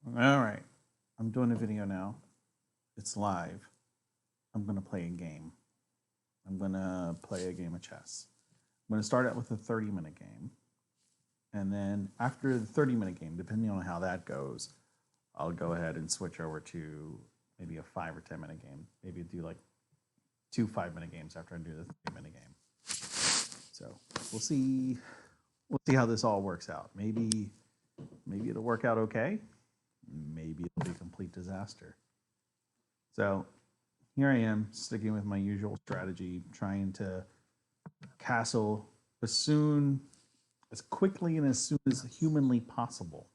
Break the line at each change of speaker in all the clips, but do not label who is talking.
All right, I'm doing a video now. It's live. I'm gonna play a game. I'm gonna play a game of chess. I'm gonna start out with a 30-minute game. And then after the 30-minute game, depending on how that goes, I'll go ahead and switch over to maybe a 5 or 10-minute game. Maybe do like 2 5-minute games after I do the 30-minute game. So we'll see. We'll see how this all works out. Maybe it'll work out okay. Maybe it'll be a complete disaster. So here I am, sticking with my usual strategy, trying to castle as quickly and as soon as humanly possible.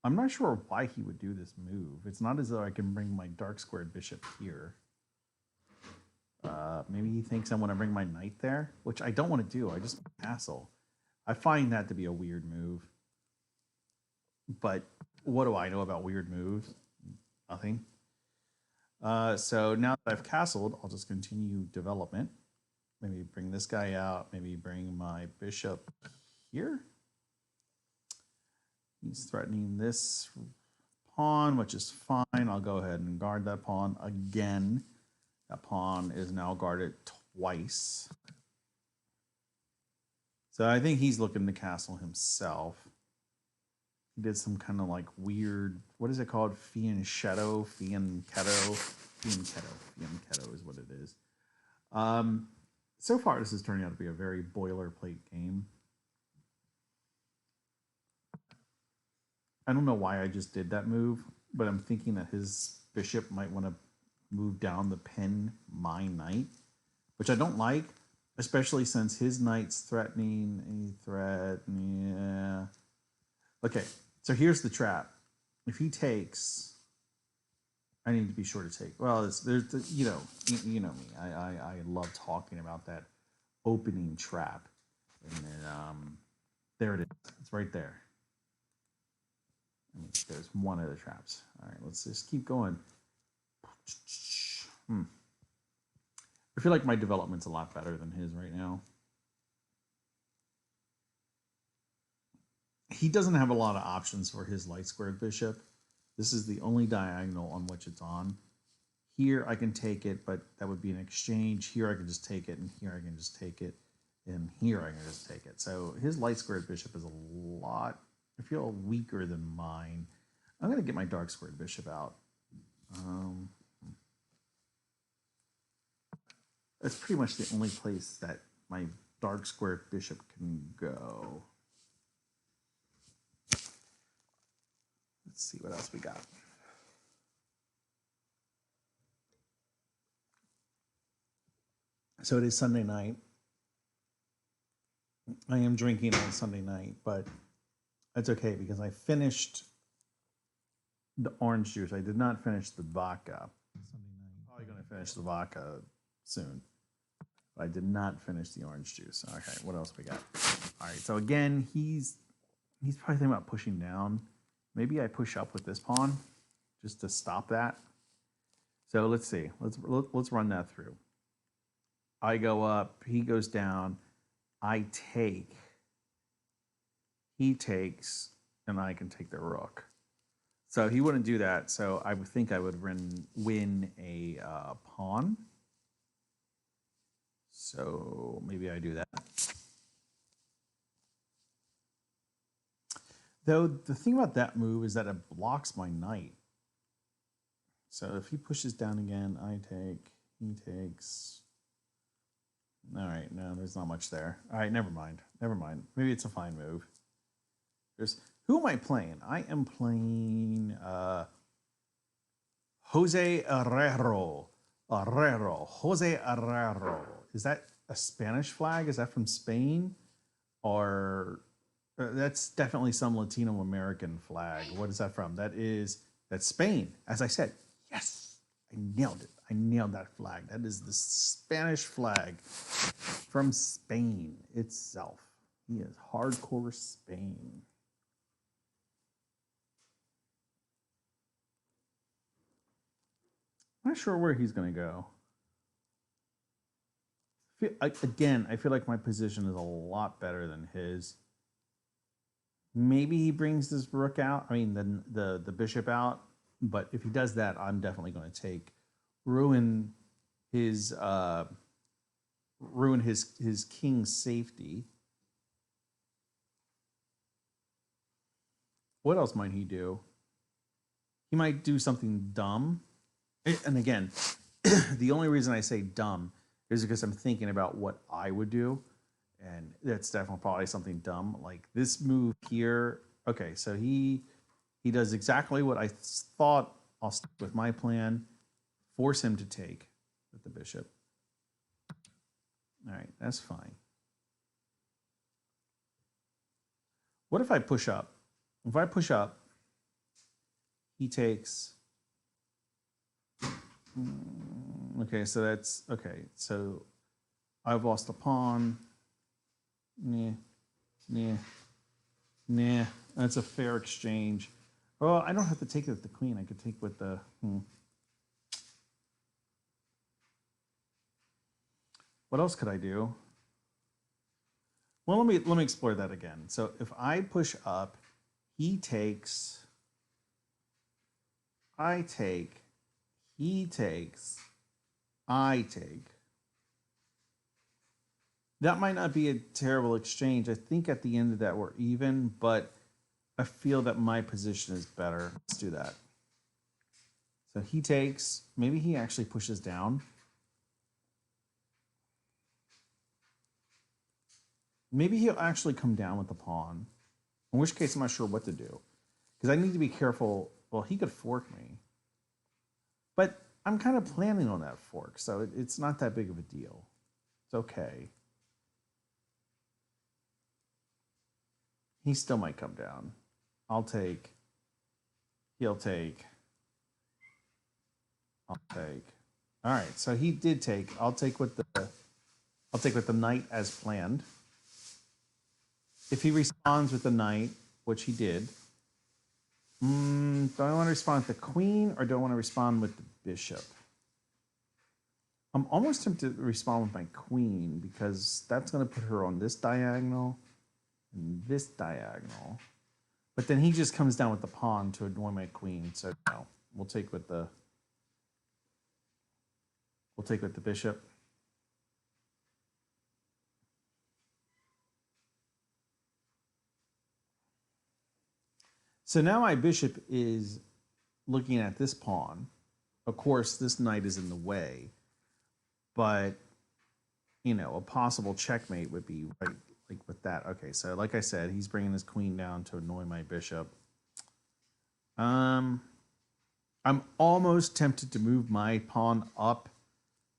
I'm not sure why he would do this move. It's not as though I can bring my dark squared bishop here. Maybe he thinks I want to bring my knight there, which I don't want to do. I just castle. I find that to be a weird move. But what do I know about weird moves? Nothing. So now that I've castled, I'll just continue development. Maybe bring this guy out. Maybe bring my bishop here. He's threatening this pawn, which is fine. I'll go ahead and guard that pawn again. That pawn is now guarded twice. So I think he's looking to castle himself. He did some kind of like weird, what is it called? Fianchetto is what it is. So far, this is turning out to be a very boilerplate game. I don't know why I just did that move, but I'm thinking that his bishop might want to move down the pin my knight, which I don't like, especially since his knight's threatening. Yeah. Okay, so here's the trap. If he takes, I need to be sure to take. Well, there's you know me. I love talking about that opening trap, and then there it is. It's right there. I mean, there's one of the traps. All right, let's just keep going. I feel like my development's a lot better than his right now. He doesn't have a lot of options for his light squared bishop. This is the only diagonal on which it's on. Here I can take it, but that would be an exchange. Here I can just take it, and here I can just take it, and here I can just take it. So his light squared bishop is a lot, I feel, weaker than mine. I'm going to get my dark squared bishop out. That's pretty much the only place that my dark squared bishop can go. Let's see what else we got. So it is Sunday night. I am drinking on Sunday night, but that's okay because I finished the orange juice. I did not finish the vodka. Sunday night. Probably going to finish the vodka soon. But I did not finish the orange juice. Okay, what else we got? All right, so again, he's probably thinking about pushing down. Maybe I push up with this pawn just to stop that. So let's see. Let's run that through. I go up, he goes down, I take, he takes, and I can take the rook. So he wouldn't do that. So I would think I would win a pawn. So maybe I do that. Though the thing about that move is that it blocks my knight. So if he pushes down again, I take, he takes. All right, no, there's not much there. All right, never mind. Never mind. Maybe it's a fine move. Who am I playing? I am playing Jose Herrero. Jose Herrero. Is that a Spanish flag? Is that from Spain? Or that's definitely some Latino American flag. What is that from? That's Spain. As I said, yes, I nailed it. I nailed that flag. That is the Spanish flag from Spain itself. He is hardcore Spain. I'm not sure where he's going to go. Again, I feel like my position is a lot better than his. Maybe he brings this rook out. I mean, the bishop out. But if he does that, I'm definitely going to ruin his his king's safety. What else might he do? He might do something dumb. And again, the only reason I say dumb is because I'm thinking about what I would do. And that's definitely probably something dumb. Like this move here. Okay, so he does exactly what I thought. I'll stick with my plan. Force him to take with the bishop. All right, that's fine. What if I push up? If I push up, he takes. Okay, so that's okay. So I've lost a pawn. Nah. That's a fair exchange. Oh, I don't have to take it with the queen. I could take with the. What else could I do? Well, let me explore that again. So if I push up, he takes. I take. He takes. I take. That might not be a terrible exchange. I think at the end of that we're even, but I feel that my position is better. Let's do that. So he takes. Maybe he actually pushes down. Maybe he'll actually come down with the pawn. In which case, I'm not sure what to do. Because I need to be careful. Well, he could fork me. But I'm kind of planning on that fork, so it's not that big of a deal. It's okay. He still might come down. I'll take. He'll take. I'll take. All right, so he did take. I'll take with the knight as planned. If he responds with the knight, which he did, do I want to respond with the queen or do I want to respond with the bishop? I'm almost tempted to respond with my queen because that's going to put her on this diagonal and this diagonal. But then he just comes down with the pawn to annoy my queen. So no, we'll take with the bishop. So now my bishop is looking at this pawn. Of course, this knight is in the way, but you know, a possible checkmate would be right like with that. Okay, so like I said, he's bringing his queen down to annoy my bishop. I'm almost tempted to move my pawn up.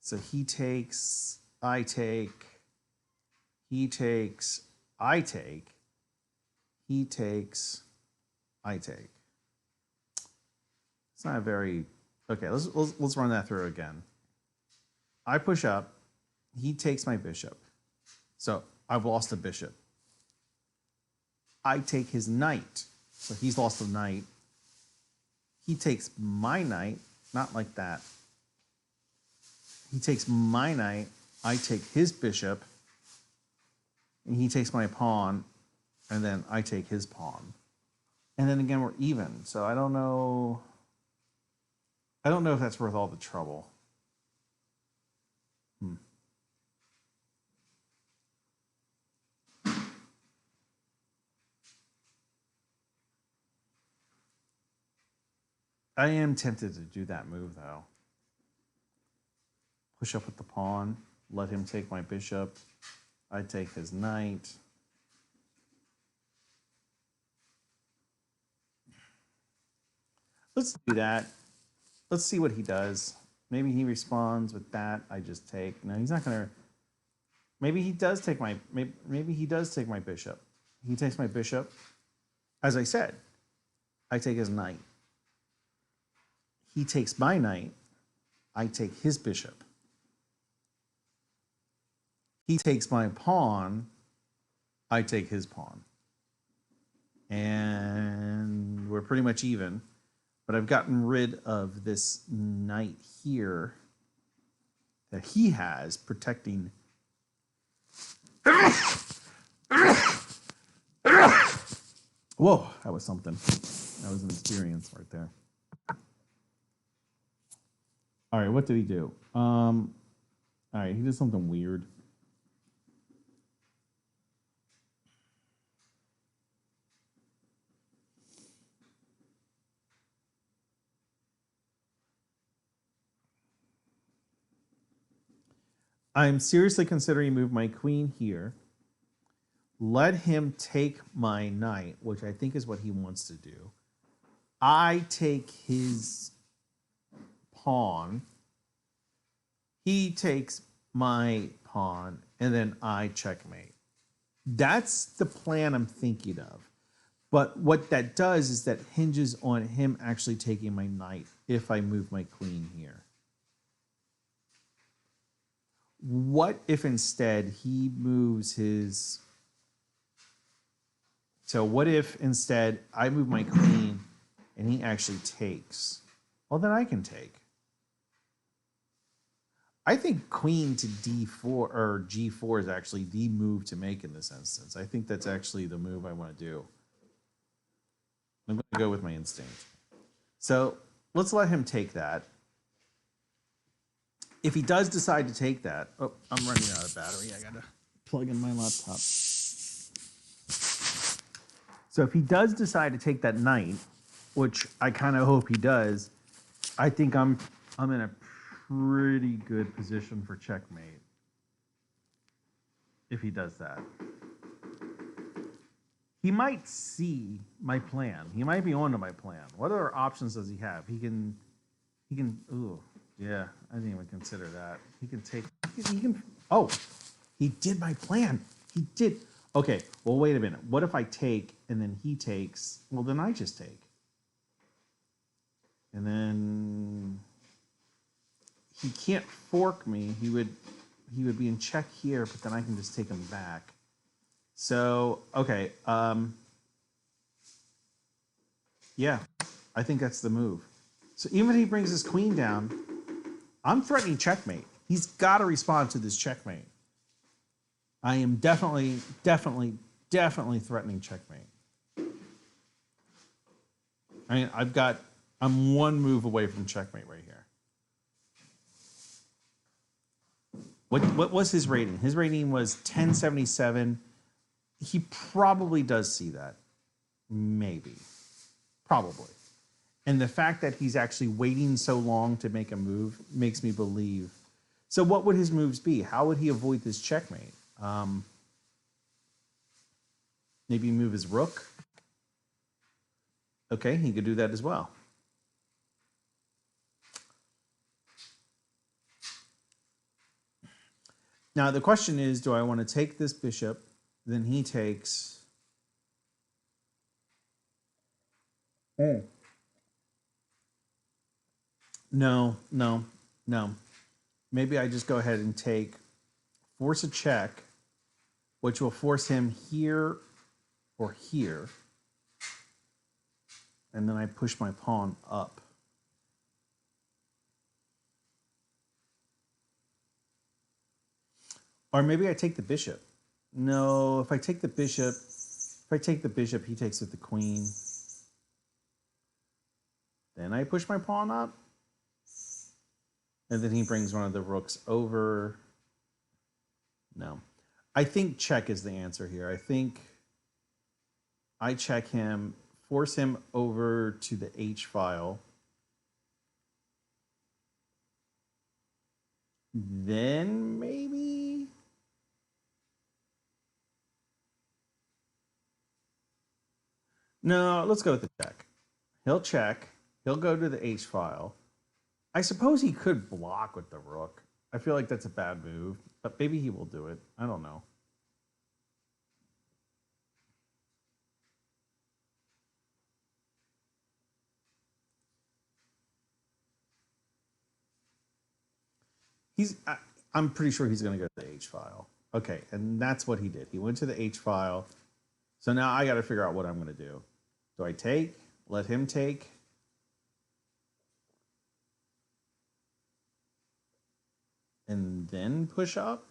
So he takes, I take, he takes, I take, he takes, I take. It's not very okay. Let's run that through again. I push up. He takes my bishop. So I've lost a bishop. I take his knight. So he's lost a knight. He takes my knight. Not like that. He takes my knight. I take his bishop. And he takes my pawn. And then I take his pawn. And then again, we're even. So I don't know. I don't know if that's worth all the trouble. I am tempted to do that move, though. Push up with the pawn. Let him take my bishop. I take his knight. Let's do that. Let's see what he does. Maybe he responds with that. I just take. No, he's not going to. Maybe he does take my. Maybe he does take my bishop. He takes my bishop. As I said, I take his knight. He takes my knight. I take his bishop. He takes my pawn. I take his pawn. And we're pretty much even. But I've gotten rid of this knight here that he has protecting. Whoa, that was something. That was an experience right there. All right, what did he do? All right, he did something weird. I'm seriously considering move my queen here. Let him take my knight, which I think is what he wants to do. I take his pawn. He takes my pawn, and then I checkmate. That's the plan I'm thinking of. But what that does is that hinges on him actually taking my knight if I move my queen here. What if instead he moves his... So what if instead I move my queen and he actually takes? Well, then I can take. I think queen to d4 or g4 is actually the move to make in this instance. I think that's actually the move I want to do. I'm going to go with my instinct. So let's let him take that. If he does decide to take that, oh, I'm running out of battery. I got to plug in my laptop. So if he does decide to take that knight, which I kind of hope he does, I think I'm in a pretty good position for checkmate. If he does that. He might see my plan. He might be onto my plan. What other options does he have? He can, ooh, yeah, I didn't even consider that. He can, oh, he did my plan. He did. Okay, well, wait a minute. What if I take and then he takes? Well, then I just take. And then he can't fork me. He would be in check here, but then I can just take him back. So, okay. Yeah, I think that's the move. So even if he brings his queen down, I'm threatening checkmate. He's got to respond to this checkmate. I am definitely threatening checkmate. I mean, I'm one move away from checkmate right here. What was his rating? His rating was 1077. He probably does see that. Maybe. Probably. And the fact that he's actually waiting so long to make a move makes me believe. So what would his moves be? How would he avoid this checkmate? Maybe move his rook. Okay, he could do that as well. Now the question is, do I want to take this bishop? Then he takes... No. Maybe I just go ahead and take, force a check, which will force him here or here. And then I push my pawn up. Or maybe I take the bishop. No, if I take the bishop, he takes with the queen. Then I push my pawn up. And then he brings one of the rooks over. No. I think check is the answer here. I think I check him, force him over to the H file. Then maybe... No, let's go with the check. He'll check. He'll go to the H file. I suppose he could block with the rook. I feel like that's a bad move, but maybe he will do it. I don't know. I'm pretty sure he's going to go to the H file. Okay, and that's what he did. He went to the H file. So now I got to figure out what I'm going to do. Do I take? Let him take? And then push up?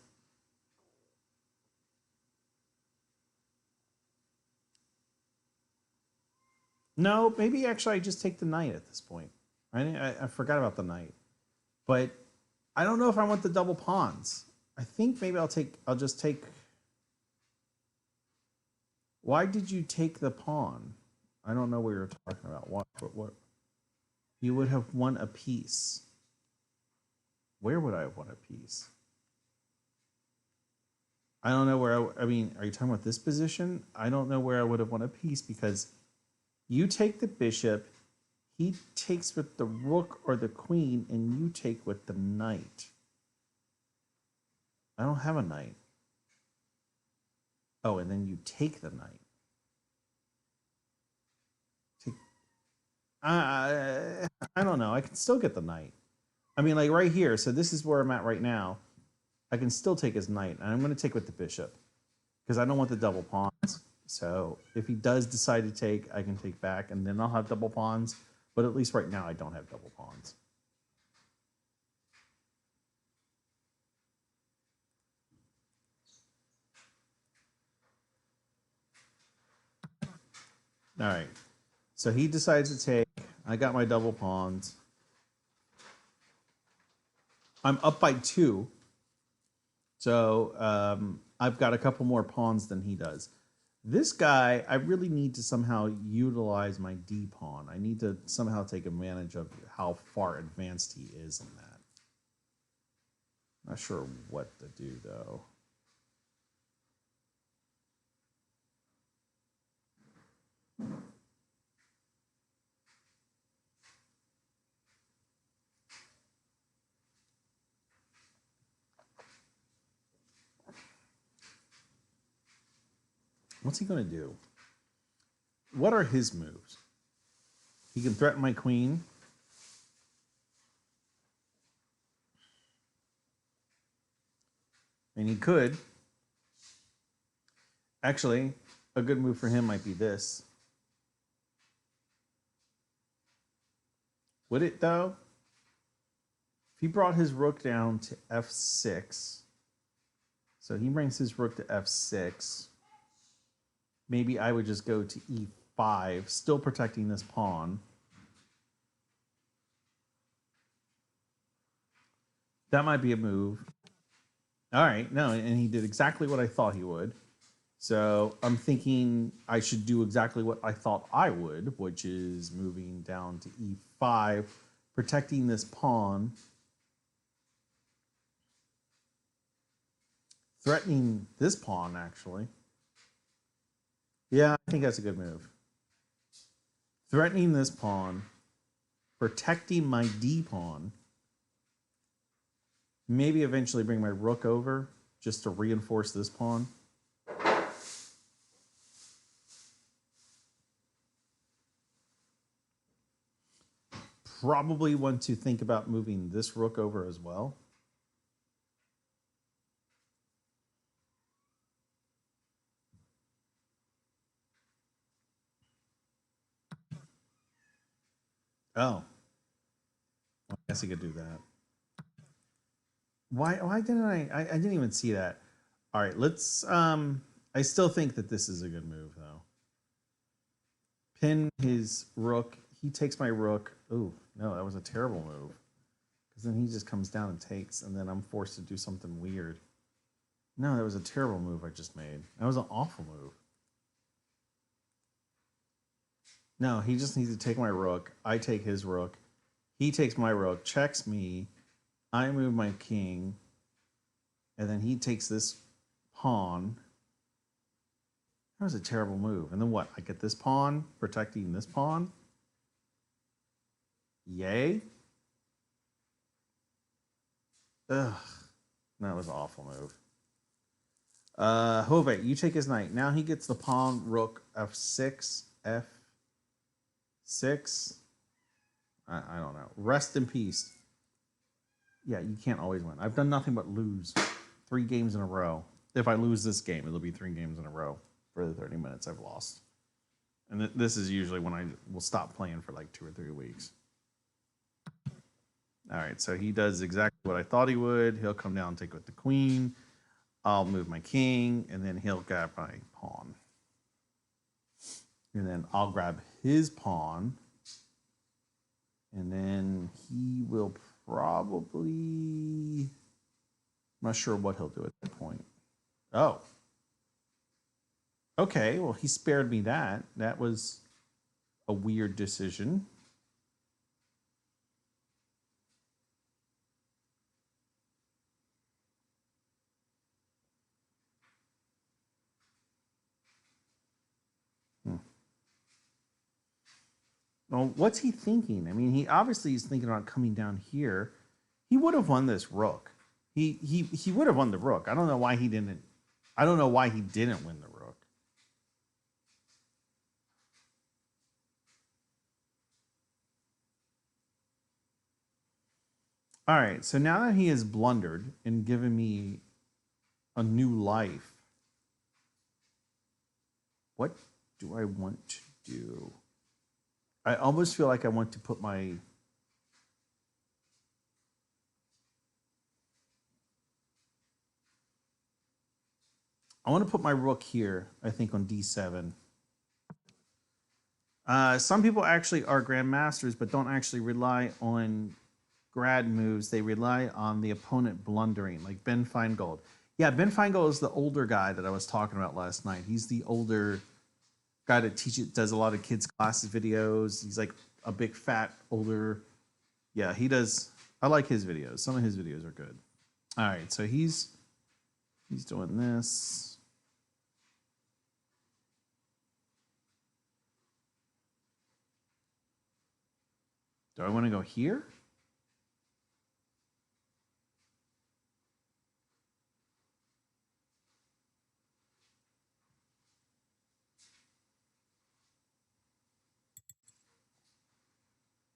No, maybe actually I just take the knight at this point. I forgot about the knight. But I don't know if I want the double pawns. I think maybe I'll just take. Why did you take the pawn? I don't know what you're talking about. What? You would have won a piece. Where would I have won a piece? I don't know where I mean, are you talking about this position? I don't know where I would have won a piece because you take the bishop, he takes with the rook or the queen, and you take with the knight. I don't have a knight. Oh, and then you take the knight. I don't know. I can still get the knight. I mean, like right here. So this is where I'm at right now. I can still take his knight, and I'm going to take with the bishop because I don't want the double pawns. So if he does decide to take, I can take back, and then I'll have double pawns. But at least right now, I don't have double pawns. All right. So he decides to take. I got my double pawns. I'm up by 2. So I've got a couple more pawns than he does. This guy, I really need to somehow utilize my D pawn. I need to somehow take advantage of how far advanced he is in that. Not sure what to do, though. What's he going to do? What are his moves? He can threaten my queen. And he could. Actually, a good move for him might be this. Would it, though? If he brought his rook down to f6, so he brings his rook to f6, maybe I would just go to e5, still protecting this pawn. That might be a move. All right, no, and he did exactly what I thought he would. So I'm thinking I should do exactly what I thought I would, which is moving down to e5, protecting this pawn, threatening this pawn, actually. Yeah, I think that's a good move. Threatening this pawn, protecting my D pawn, maybe eventually bring my rook over just to reinforce this pawn. Probably want to think about moving this rook over as well. Oh, I guess he could do that. Why didn't I didn't even see that. All right, let's I still think that this is a good move though. Pin his rook. He takes my rook. Ooh, no, that was a terrible move. Because then he just comes down and takes, and then I'm forced to do something weird. No, that was a terrible move I just made. That was an awful move. No, he just needs to take my rook. I take his rook. He takes my rook, checks me. I move my king. And then he takes this pawn. That was a terrible move. And then what? I get this pawn, protecting this pawn. Yay. Ugh. That was an awful move. Hove, you take his knight. Now he gets the pawn, rook, f6, f6. I don't know. Rest in peace. Yeah, you can't always win. I've done nothing but lose 3 games in a row. If I lose this game, it'll be 3 games in a row for the 30 minutes I've lost. And this is usually when I will stop playing for like 2 or 3 weeks. All right, so he does exactly what I thought he would. He'll come down and take with the queen. I'll move my king, and then he'll grab my pawn. And then I'll grab his pawn. And then he will probably... I'm not sure what he'll do at that point. Oh. Okay, well, he spared me that. That was a weird decision. Well, what's he thinking? I mean, he obviously is thinking about coming down here. He would have won this rook. He would have won the rook. I don't know why he didn't. I don't know why he didn't win the rook. All right, so now that he has blundered and given me a new life, what do I want to do? I almost feel like I want to put my... I want to put my rook here, I think, on d7. Some people actually are grandmasters, but don't actually rely on grad moves. They rely on the opponent blundering, like Ben Feingold. Yeah, Ben Feingold is the older guy that I was talking about last night. He's the older guy that does a lot of kids' classes videos. He's like a big, fat, older... Yeah, he does... I like his videos. Some of his videos are good. All right, so he's doing this. Do I want to go here?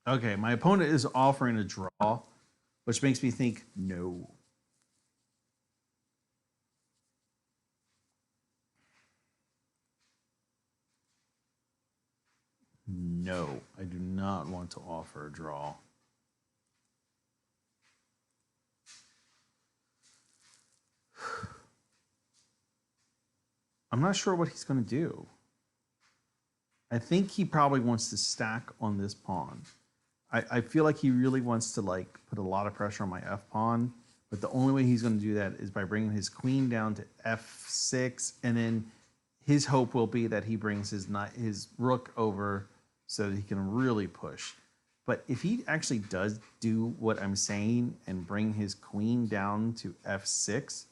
Okay, my opponent is offering a draw, which makes me think no. No, I do not want to offer a draw. I'm not sure what he's going to do. I think he probably wants to stack on this pawn. I feel like he really wants to like put a lot of pressure on my f pawn, but the only way he's going to do that is by bringing his queen down to f6, and then his hope will be that he brings his rook over so that he can really push. But if he actually does do what I'm saying and bring his queen down to f6,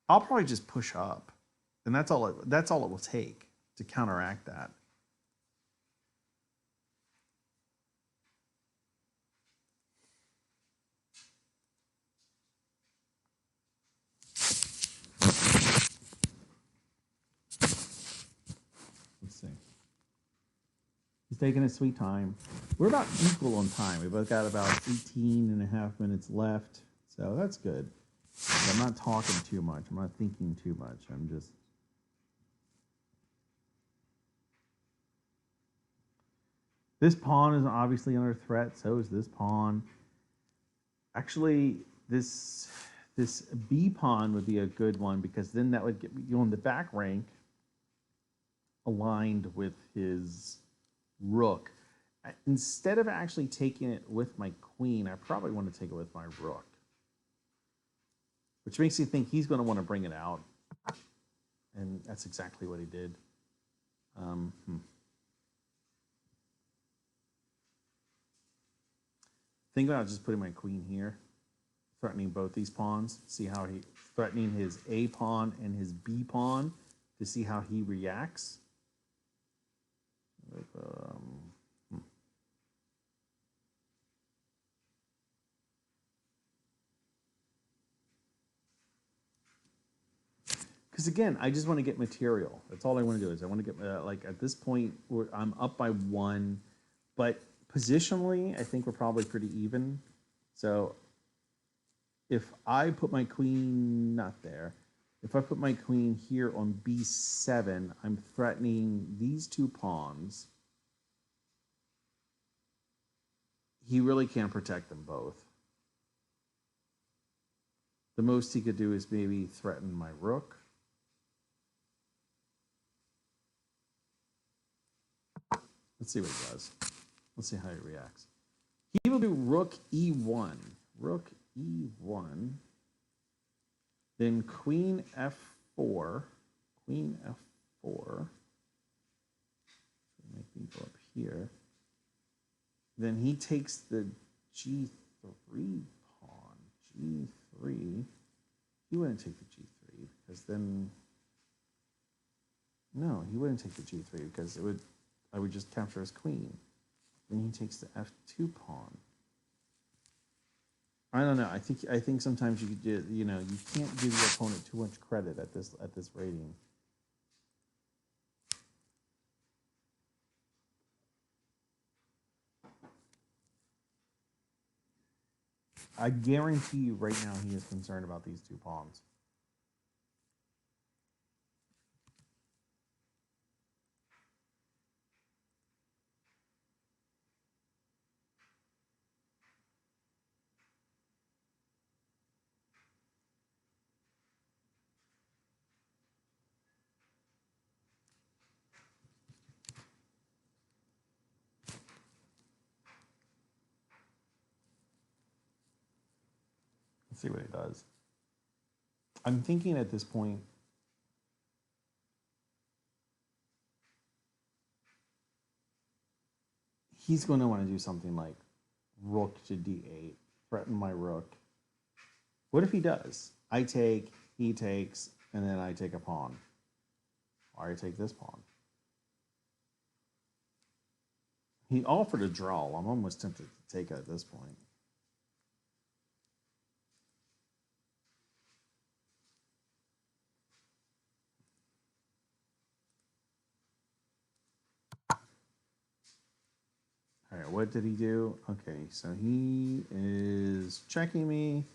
I'll probably just push up, and that's all it will take to counteract that. Let's see. He's taking his sweet time. We're about equal on time. We both got about 18 and a half minutes left, so that's good. But I'm not talking too much. I'm not thinking too much. I'm just... This pawn is obviously under threat. So is this pawn. Actually, this B pawn would be a good one, because then that would get you on the back rank aligned with his rook. Instead of actually taking it with my queen, I probably want to take it with my rook, which makes you think he's going to want to bring it out. And that's exactly what he did. Think about just putting my queen here, threatening both these pawns. See how he threatening his A pawn and his B pawn to see how he reacts. Because again, I just want to get material. That's all I want to do. Is I want to get like at this point I'm up by 1, but positionally I think we're probably pretty even. So if I put my queen not there, if I put my queen here on b7, I'm threatening these two pawns. He really can't protect them both. The most he could do is maybe threaten my rook. Let's see what he does. Let's see how he reacts. He will do rook e1. Rook e1. Then queen f4. Queen f4. Make me go up here. Then he takes the g3 pawn. g3. He wouldn't take the g3 because then... No, he wouldn't take the g3 because it would... I would just capture his queen. Then he takes the f2 pawn. I don't know. I think sometimes you can't give your opponent too much credit at this rating. I guarantee you right now he is concerned about these two pawns. Let's see what he does. I'm thinking at this point, he's going to want to do something like rook to d8, threaten my rook. What if he does? I take, he takes, and then I take a pawn. Or I take this pawn. He offered a draw. I'm almost tempted to take it at this point. All right, what did he do? Okay, so he is checking me.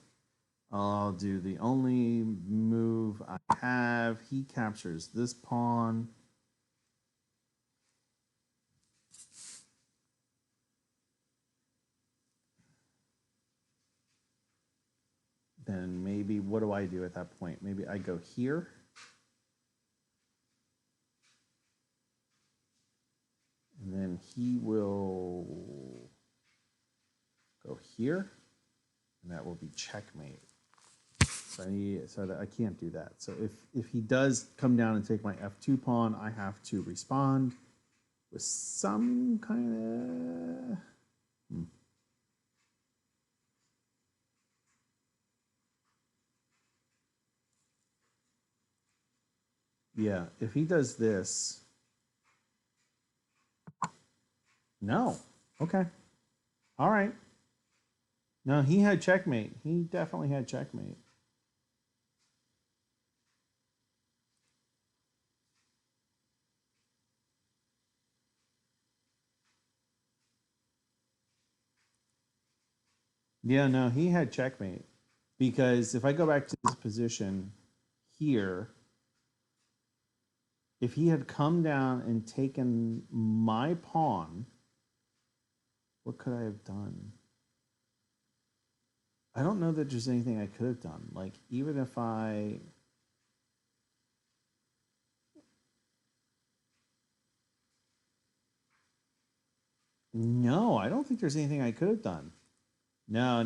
I'll do the only move I have. He captures this pawn. Then maybe, what do I do at that point? Maybe I go here. And then he will go here. And that will be checkmate. So that I can't do that. So if he does come down and take my f2 pawn, I have to respond with some kind of... Yeah, if he does this... No. Okay. All right. No, he had checkmate. He definitely had checkmate. Yeah, no, he had checkmate. Because if I go back to this position here, if he had come down and taken my pawn, what could I have done? I don't know that there's anything I could have done. Like, even if I... No, I don't think there's anything I could have done. No.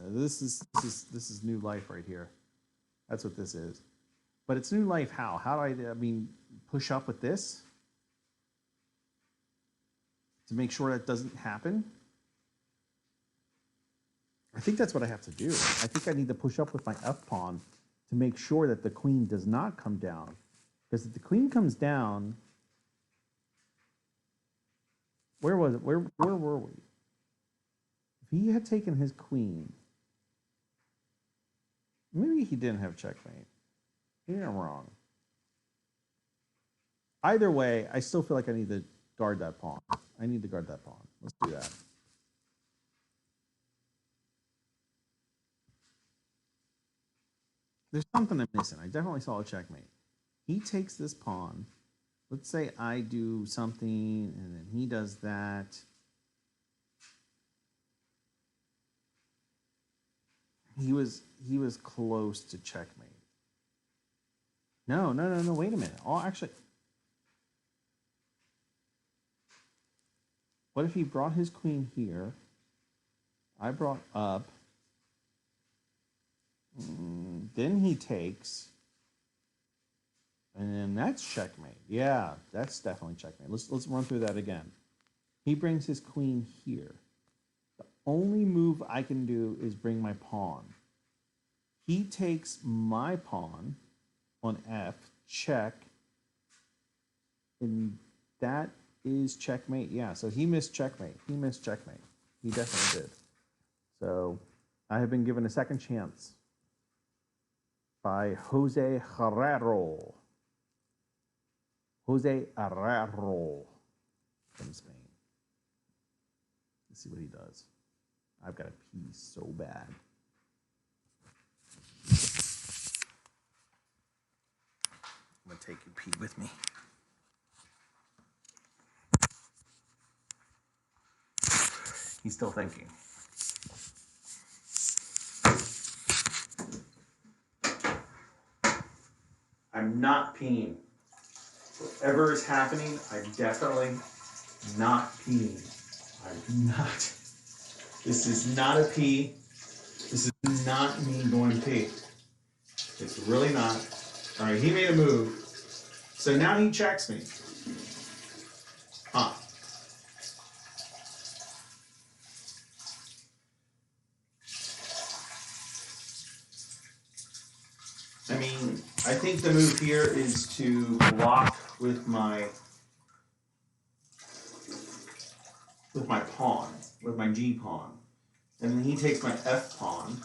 This is new life right here. That's what this is. But it's new life how? How do I mean, push up with this? To make sure that doesn't happen? I think that's what I have to do. I think I need to push up with my f-pawn to make sure that the queen does not come down. Because if the queen comes down... Where was it? Where were we? If he had taken his queen... Maybe he didn't have checkmate. Maybe I'm wrong. Either way, I still feel like I need to guard that pawn. I need to guard that pawn. Let's do that. There's something I'm missing. I definitely saw a checkmate. He takes this pawn. Let's say I do something, and then he does that. He was close to checkmate. No, wait a minute. Oh, actually... What if he brought his queen here? I brought up. Then he takes. And then that's checkmate. Yeah, that's definitely checkmate. Let's run through that again. He brings his queen here. The only move I can do is bring my pawn. He takes my pawn on F, check, and that is checkmate. Yeah, so he missed checkmate. He missed checkmate. He definitely did. So I have been given a second chance by Jose Herrero. Jose Herrero from Spain. Let's see what he does. I've got to pee so bad. I'm going to take a pee with me. He's still thinking. I'm not peeing. Whatever is happening, I'm definitely not peeing. I'm not. This is not a pee. This is not me going to pee. It's really not. All right, he made a move. So now he checks me. Huh. I mean, I think the move here is to block with my pawn, with my G pawn. And then he takes my F pawn.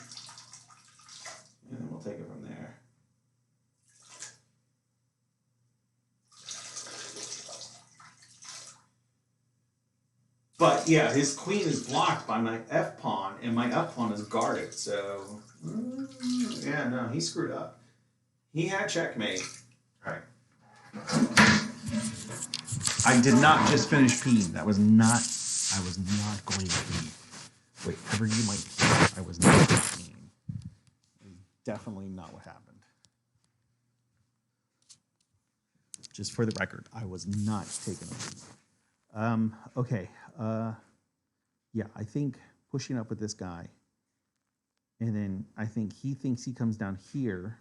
And then we'll take it from there. But yeah, his queen is blocked by my F pawn, and my F pawn is guarded. So, yeah, no, he screwed up. He had checkmate. All right. I did not just finish peeing. I was not going to pee. Whatever you might think, I was not peeing. Definitely not what happened. Just for the record, I was not taking a pee. Okay. Yeah, I think pushing up with this guy, and then I think he thinks he comes down here.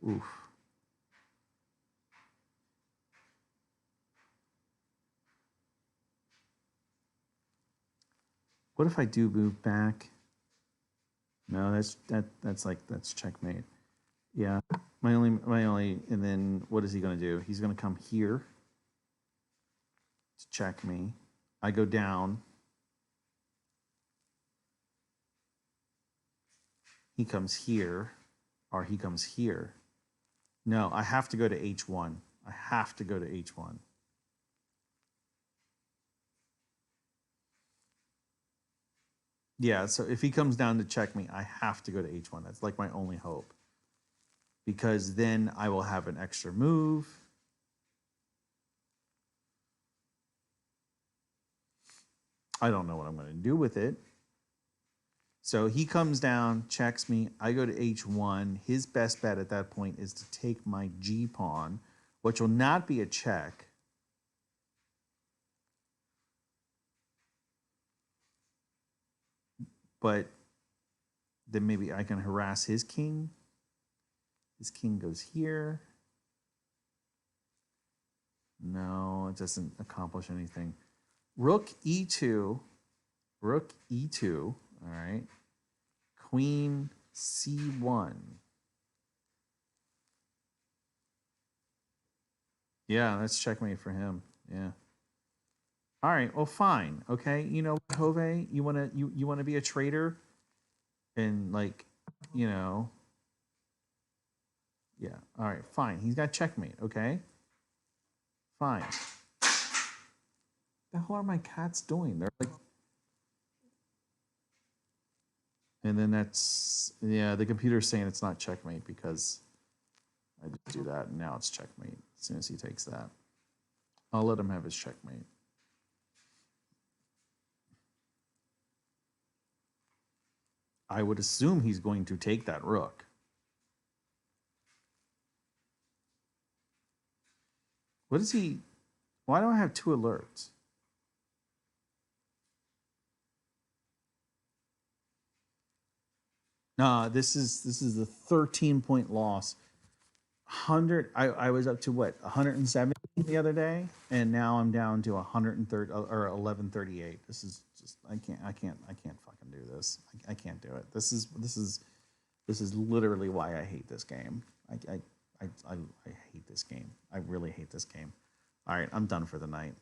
Oof. What if I do move back? No, that's checkmate. Yeah, my only, and then what is he going to do? He's going to come here to check me. I go down. He comes here, or he comes here. No, I have to go to H1. I have to go to H1. Yeah, so if he comes down to check me, I have to go to H1. That's like my only hope. Because then I will have an extra move. I don't know what I'm going to do with it. So he comes down, checks me. I go to H1. His best bet at that point is to take my G pawn, which will not be a check. But then maybe I can harass his king. His king goes here. No, it doesn't accomplish anything. Rook E2. Rook E2. All right. Queen C1. Yeah, that's checkmate for him. Yeah. All right. Well, fine. Okay. You know, Jove, you wanna be a traitor, and like, you know. Yeah. All right. Fine. He's got checkmate. Okay. Fine. The hell are my cats doing? They're like. And then that's, yeah, the computer's saying it's not checkmate because I just do that, and now it's checkmate as soon as he takes that. I'll let him have his checkmate. I would assume he's going to take that rook. What is he? Why do I have 2 alerts? No, this is the 13-point loss. 100. I was up to what, 170 the other day, and now I'm down to 130 or 1138. This is just I can't fucking do this. I can't do it. This is literally why I hate this game. I hate this game. I really hate this game. All right, I'm done for the night.